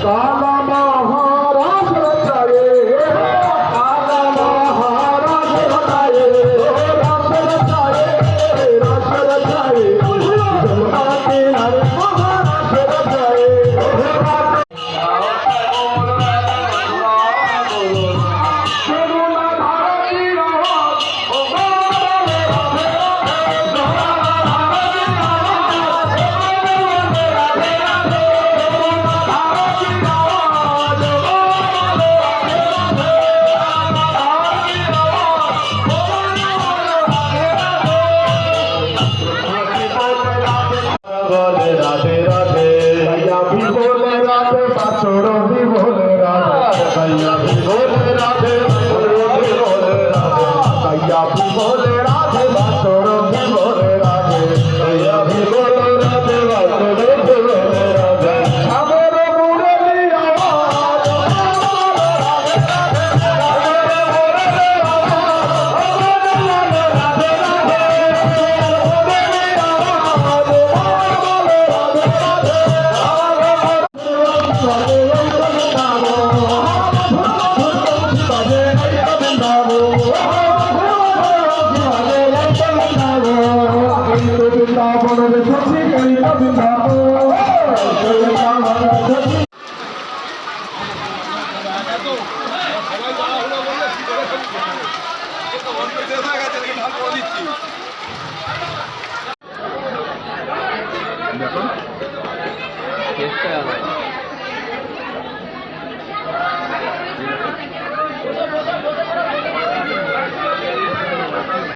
काला महाराज रचाए काला महाराज रचाए रास रचाए जमुना किनारे महाराज रचाए राधे राधे भैया भी बोले राधे बाछड़ों भी बोले राधे भैया भी बोले राधे बाछड़ों भी बोले राधे भैया भी बोले राधे बाछड़ों भी बोले राधे भैया भी बोले राधे बाछड़ों भी बोले राधे हमारे मुरली आवाज দেখুন